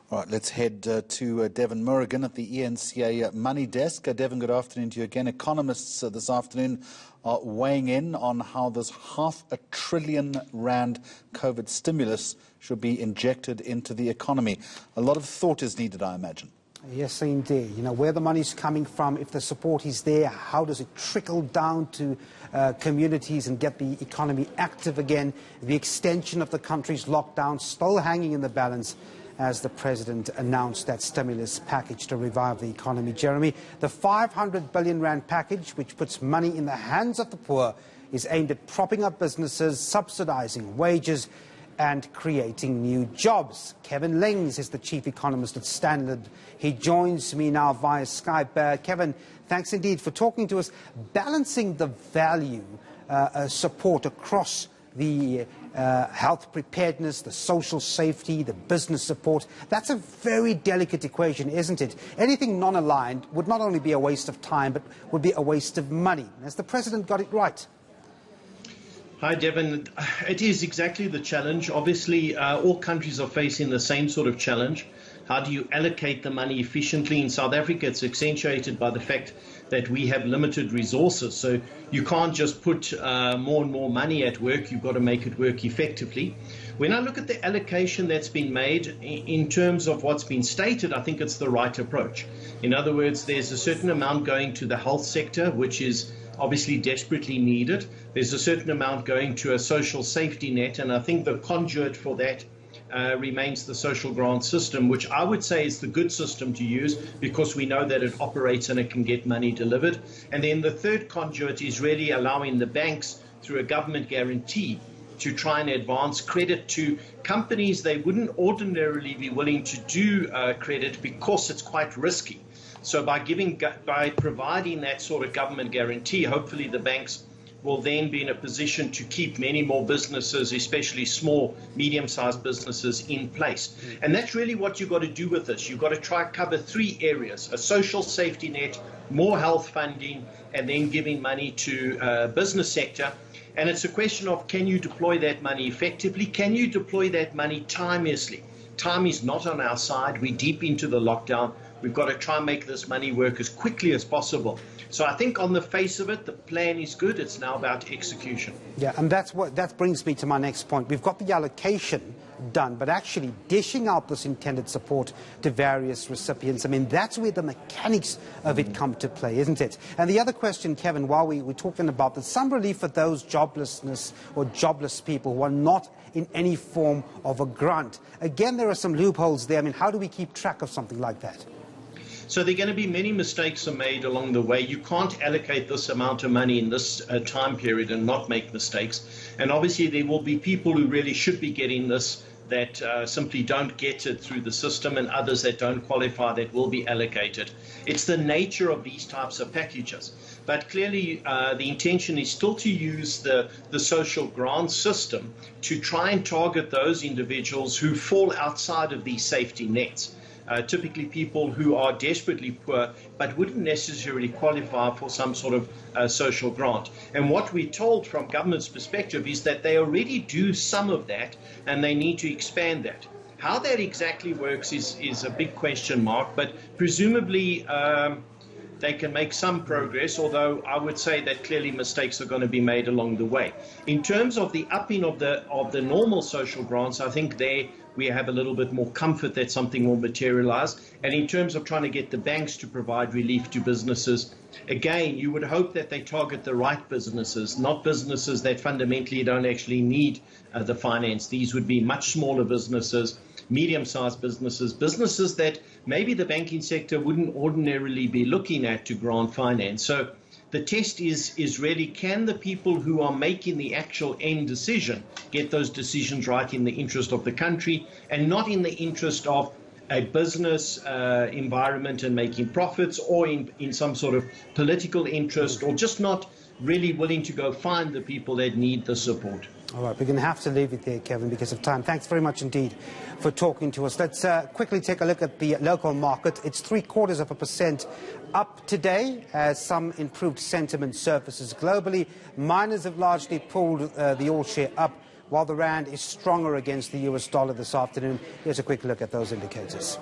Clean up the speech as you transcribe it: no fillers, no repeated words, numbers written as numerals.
All right, let's head to Devin Murrigan at the eNCA Money Desk. Devin, good afternoon to you again. Economists this afternoon are weighing in on how this R500 bn COVID stimulus should be injected into the economy. A lot of thought is needed, I imagine. Yes, indeed. You know, where the money's coming from, if the support is there, how does it trickle down to communities and get the economy active again? The extension of the country's lockdown still hanging in the balance as the President announced that stimulus package to revive the economy. Jeremy, the R500 bn package, which puts money in the hands of the poor, is aimed at propping up businesses, subsidizing wages and creating new jobs. Kevin Lings is the chief economist at Stanlib. He joins me now via Skype. Kevin, thanks indeed for talking to us. Balancing the value support across the health preparedness, the social safety, the business support, that's a very delicate equation, isn't it? Anything non-aligned would not only be a waste of time, but would be a waste of money. Has the President got it right? Hi, Devin. It is exactly the challenge. Obviously, all countries are facing the same sort of challenge. How do you allocate the money efficiently? In South Africa, it's accentuated by the fact that we have limited resources. So you can't just put more and more money at work. You've got to make it work effectively. When I look at the allocation that's been made in terms of what's been stated, I think it's the right approach. In other words, there's a certain amount going to the health sector, which is obviously desperately needed. There's a certain amount going to a social safety net, and I think the conduit for that remains the social grant system, which I would say is the good system to use because we know that it operates and it can get money delivered. And then the third conduit is really allowing the banks through a government guarantee to try and advance credit to companies they wouldn't ordinarily be willing to do credit because it's quite risky. So by providing that sort of government guarantee, hopefully the banks will then be in a position to keep many more businesses, especially small, medium-sized businesses, in place. And that's really what you've got to do with this. You've got to try to cover three areas: a social safety net, more health funding, and then giving money to business sector. And it's a question of, can you deploy that money effectively? Can you deploy that money timelessly? Time is not on our side. We're deep into the lockdown. We've got to try and make this money work as quickly as possible. So I think on the face of it, the plan is good. It's now about execution. Yeah, and that brings me to my next point. We've got the allocation done, but actually dishing out this intended support to various recipients, I mean, that's where the mechanics of it come to play, isn't it? And the other question, Kevin, while we're talking about this, some relief for those joblessness or jobless people who are not in any form of a grant. Again, there are some loopholes there. I mean, how do we keep track of something like that? So there are going to be many mistakes are made along the way. You can't allocate this amount of money in this time period and not make mistakes. And obviously there will be people who really should be getting this that simply don't get it through the system, and others that don't qualify that will be allocated. It's the nature of these types of packages. But clearly the intention is still to use the social grant system to try and target those individuals who fall outside of these safety nets. Typically people who are desperately poor but wouldn't necessarily qualify for some sort of social grant. And what we're told from government's perspective is that they already do some of that and they need to expand that. How that exactly works is a big question mark, but presumably they can make some progress, although I would say that clearly mistakes are going to be made along the way. In terms of the upping of the normal social grants, I think there we have a little bit more comfort that something will materialize. And in terms of trying to get the banks to provide relief to businesses, again, you would hope that they target the right businesses, not businesses that fundamentally don't actually need the finance. These would be much smaller businesses, medium-sized businesses, businesses that maybe the banking sector wouldn't ordinarily be looking at to grant finance. So the test is really, can the people who are making the actual end decision get those decisions right in the interest of the country and not in the interest of a business environment and making profits, or in some sort of political interest, or just not really willing to go find the people that need the support. All right, we're going to have to leave it there, Kevin, because of time. Thanks very much indeed for talking to us. Let's quickly take a look at the local market. It's 0.75% up today as some improved sentiment surfaces globally. Miners have largely pulled the all-share up, while the rand is stronger against the US dollar this afternoon. Here's a quick look at those indicators.